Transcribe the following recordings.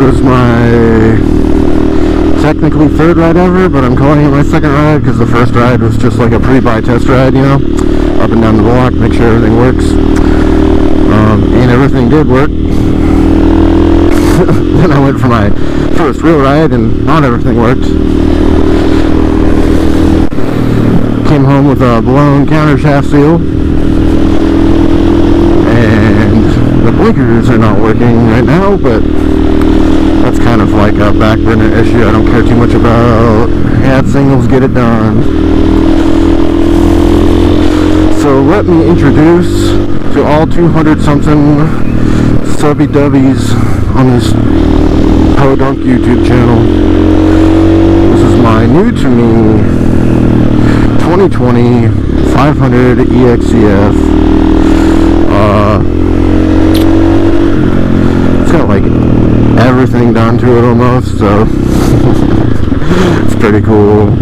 is my technically third ride ever, but I'm calling it my second ride because the first ride was just like a pre-buy test ride, you know, up and down the block, make sure everything works. And everything did work. Then I went for my first real ride and not everything worked. Came home with a blown counter shaft seal, and the blinkers are not working right now, but that's kind of like a back burner issue I don't care too much about. Add singles, get it done. So let me introduce to all 200 something subby dubbies on this Podunk YouTube channel. This is my new to me 2020 500 EXCF. It's got like everything done to it almost, so it's pretty cool.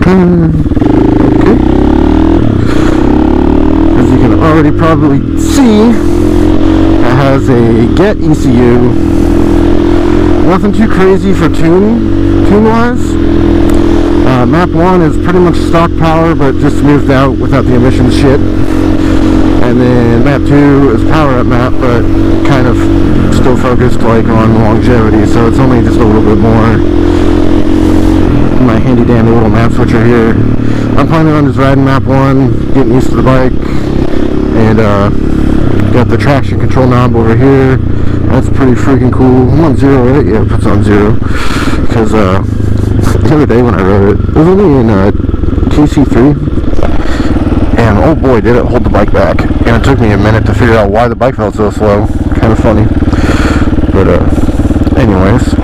Okay. As you can already probably see, it has a get ECU. Nothing too crazy for tune-wise. Map 1 is pretty much stock power, but just smoothed out without the emissions shit. And then map 2 is power up map, but kind of still focused like on longevity, so it's only just a little bit more. My handy dandy little map switcher here. I'm planning on just riding map 1, getting used to the bike, and got the traction control knob over here. That's pretty freaking cool. I'm on 0, right? Yeah, it puts on 0. Because the other day when I rode it, it was only in TC3. And oh boy, did it hold the bike back. And it took me a minute to figure out why the bike felt so slow. Kind of funny. But anyways.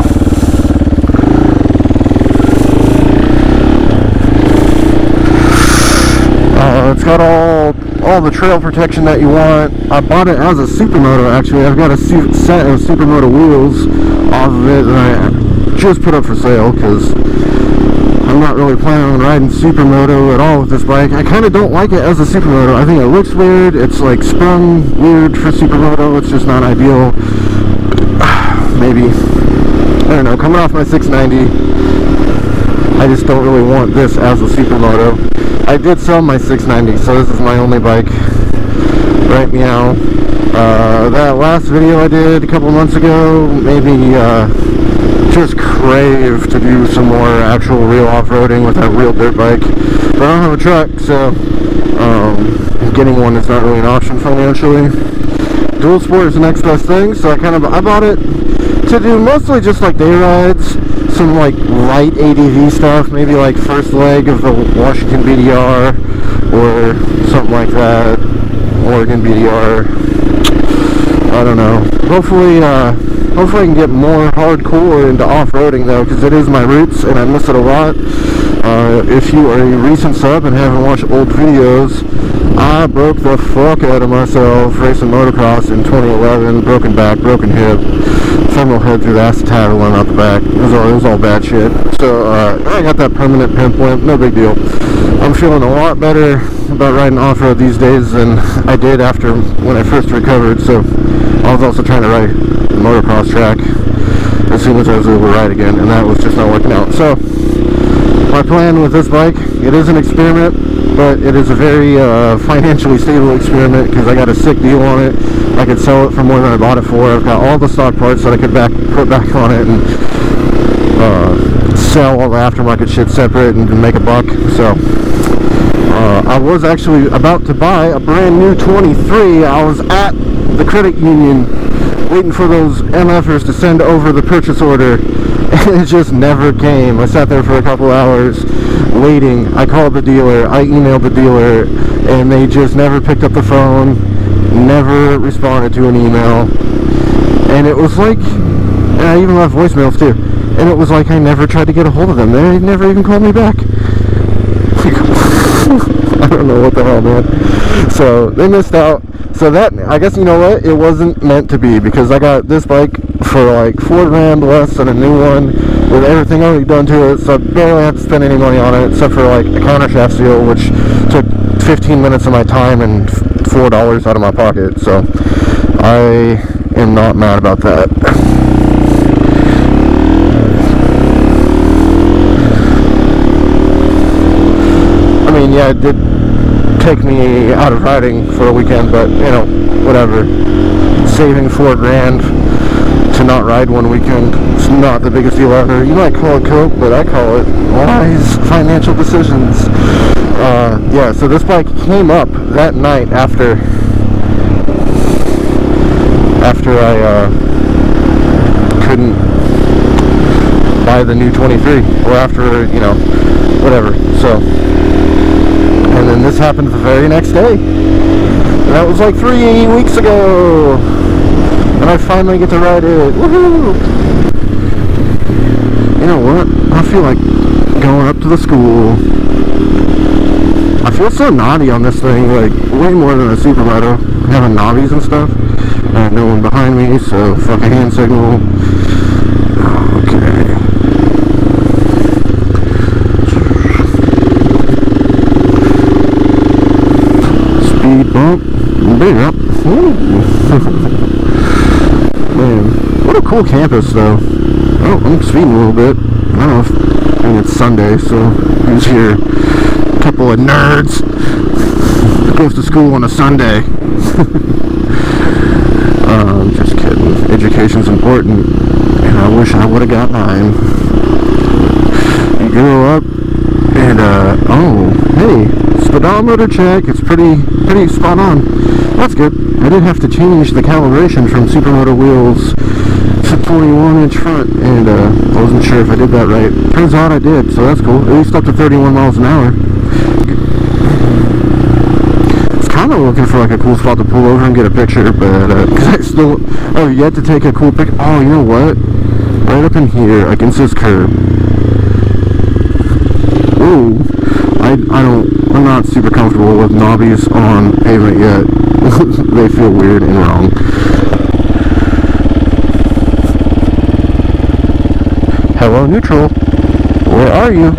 It's got all the trail protection that you want. I bought it as a Supermoto actually. I've got a set of Supermoto wheels off of it that I just put up for sale because I'm not really planning on riding Supermoto at all with this bike. I kind of don't like it as a Supermoto. I think it looks weird. It's like sprung weird for Supermoto. It's just not ideal. Maybe. I don't know. Coming off my 690, I just don't really want this as a Supermoto. I did sell my 690, so this is my only bike right meow. That last video I did a couple months ago made me just crave to do some more actual real off-roading with a real dirt bike. But I don't have a truck, so getting one is not really an option financially. Dual Sport is the next best thing, so I bought it to do mostly just like day rides, some like light ADV stuff, maybe like first leg of the Washington BDR or something like that, Oregon BDR. I don't know. Hopefully I can get more hardcore into off-roading though, because it is my roots and I miss it a lot. If you are a recent sub and haven't watched old videos, I broke the fuck out of myself racing motocross in 2011. Broken back, broken hip, femoral head through the acetabulum out the back. It was all bad shit. So I got that permanent pimp limp, no big deal. I'm feeling a lot better about riding off-road these days than I did after when I first recovered. So I was also trying to ride the motocross track as soon as I was able to ride again, and that was just not working out. So my plan with this bike, it is an experiment, but it is a very financially stable experiment because I got a sick deal on it. I could sell it for more than I bought it for. I've got all the stock parts that I could put back on it and sell all the aftermarket shit separate and make a buck. So I was actually about to buy a brand new 23. I was at the credit union waiting for those MFers to send over the purchase order, and it just never came. I sat there for a couple hours waiting. I called the dealer, I emailed the dealer, and they just never picked up the phone, never responded to an email. And it was like, and I even left voicemails too, and it was like I never tried to get a hold of them. They never even called me back. I don't know what the hell, man. So they missed out. So that, I guess, you know what, it wasn't meant to be, because I got this bike for like $4 grand less than a new one with everything already done to it, so I barely had to spend any money on it except for like a counter shaft seal, which took 15 minutes of my time and $4 out of my pocket, so I am not mad about that. I mean, yeah, it did take me out of riding for a weekend, but you know, whatever. Saving $4,000 to not ride one weekend, it's not the biggest deal ever. You might call it coke, but I call it wise financial decisions. Yeah, so this bike came up that night after I couldn't buy the new 23, or after, you know, whatever. So, and then this happened the very next day, and that was like 3 weeks ago, and I finally get to ride it. Woohoo! You know what? I feel like going up to the school. I feel so naughty on this thing, like way more than a supermoto, having knobbies and stuff. I have no one behind me, so fuck a hand signal. Okay. Speed bump. Big up. Man, what a cool campus though. Oh, I'm speeding a little bit. I don't know if, I mean, it's Sunday, so who's here? A couple of nerds. Goes to school on a Sunday. Just kidding. Education's important, and I wish I would have got mine. You grow up, and oh, hey, speedometer check. It's pretty spot on. That's good. I did have to change the calibration from supermoto wheels to 21-inch front, and I wasn't sure if I did that right. Turns out I did, so that's cool. At least up to 31 miles an hour. I'm looking for like a cool spot to pull over and get a picture, but because I still yet to take a cool picture. Oh, you know what? Right up in here against this curb. Ooh, I'm not super comfortable with knobbies on pavement yet. They feel weird and wrong. Hello, neutral. Where are you?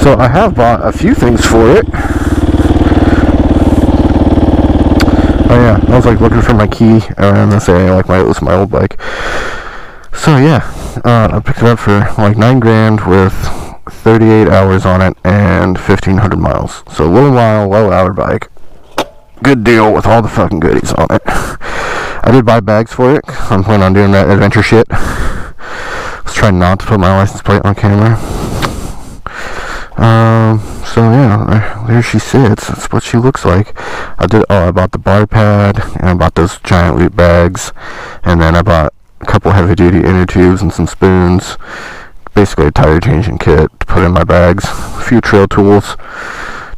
So I have bought a few things for it. Oh yeah, I was like looking for my key around this area, like it was my old bike. So yeah, I picked it up for like $9,000 with 38 hours on it and 1,500 miles. So a little while, low-hour bike. Good deal with all the fucking goodies on it. I did buy bags for it. I'm planning on doing that adventure shit. Let's try not to put my license plate on camera. So yeah, there she sits. That's what she looks like. I bought the bar pad, and I bought those giant loot bags, and then I bought a couple heavy duty inner tubes and some spoons. Basically a tire changing kit to put in my bags. A few trail tools.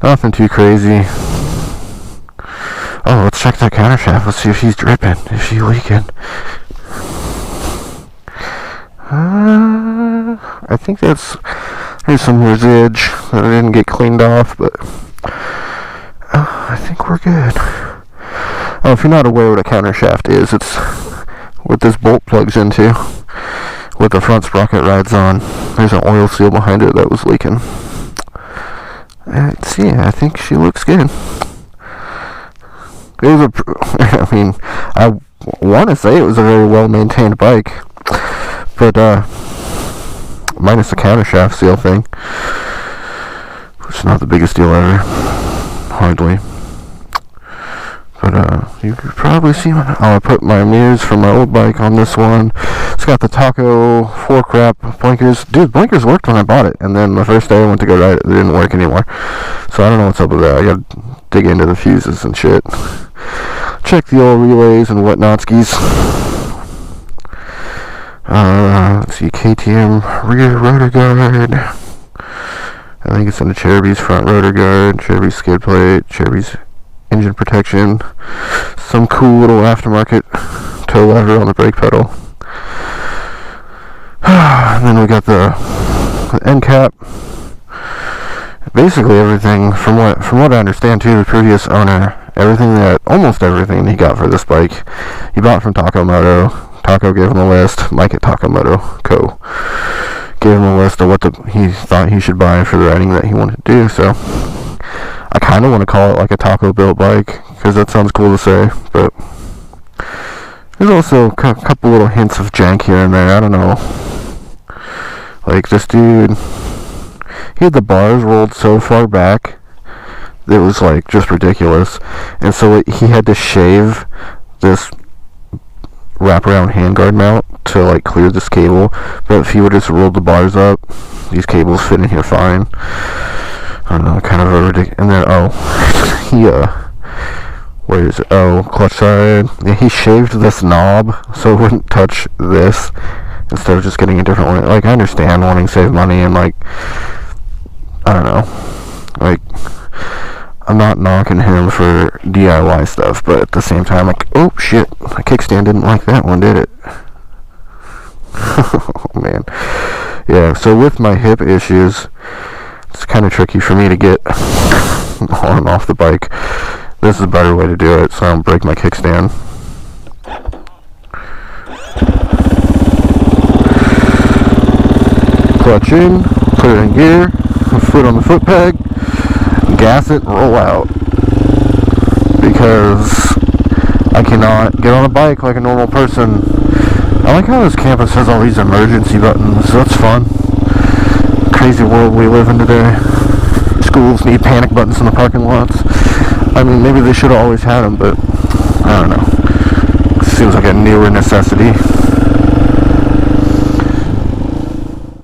Nothing too crazy. Oh, let's check that countershaft. Let's see if she's dripping. Is she leaking? I think there's some residue that I didn't get cleaned off, but I think we're good. Oh, if you're not aware what a countershaft is, it's what this bolt plugs into, what the front sprocket rides on. There's an oil seal behind it that was leaking. See, I think she looks good. It was I mean, I want to say it was a very well-maintained bike, but minus the countershaft seal thing, which is not the biggest deal ever, hardly. But you could probably see I put my mirrors from my old bike on this one. It's got the Taco fork wrap blinkers. Dude, blinkers worked when I bought it, and then the first day I went to go ride it, they didn't work anymore. So I don't know what's up with that. I gotta dig into the fuses and shit. Check the old relays and whatnotskis. Let's see, KTM rear rotor guard. I think it's in the Cherubi's front rotor guard, Cherubi's skid plate, Cherubi's engine protection, some cool little aftermarket toe lever on the brake pedal. And then we got the end cap. Basically everything, from what I understand too, the previous owner, almost everything he got for this bike, he bought from Taco Moto. Taco gave him a list. Mike at Taco Moto Co. gave him a list of what he thought he should buy for the riding that he wanted to do. So I kind of want to call it like a Taco built bike, because that sounds cool to say, but there's also a couple little hints of jank here and there. I don't know. Like, this dude, he had the bars rolled so far back, it was like just ridiculous. And so he had to shave this wraparound handguard mount to like clear this cable. But if he would just rolled the bars up, these cables fit in here fine. I don't know, kind of a ridiculous. And then where is it? Oh, clutch side. Yeah, he shaved this knob so it wouldn't touch this, instead of just getting a different one. Like, I understand wanting to save money and like, I don't know, like, I'm not knocking him for DIY stuff, but at the same time, like, oh shit, my kickstand didn't like that one, did it? Oh man. Yeah, so with my hip issues, it's kind of tricky for me to get on and off the bike. This is a better way to do it, so I don't break my kickstand. Clutch in, put it in gear, foot on the foot peg, gas it, roll out. Because I cannot get on a bike like a normal person. I like how this campus has all these emergency buttons. That's fun. Crazy world we live in today. Schools need panic buttons in the parking lots. I mean, maybe they should have always had them, but I don't know. Seems like a newer necessity.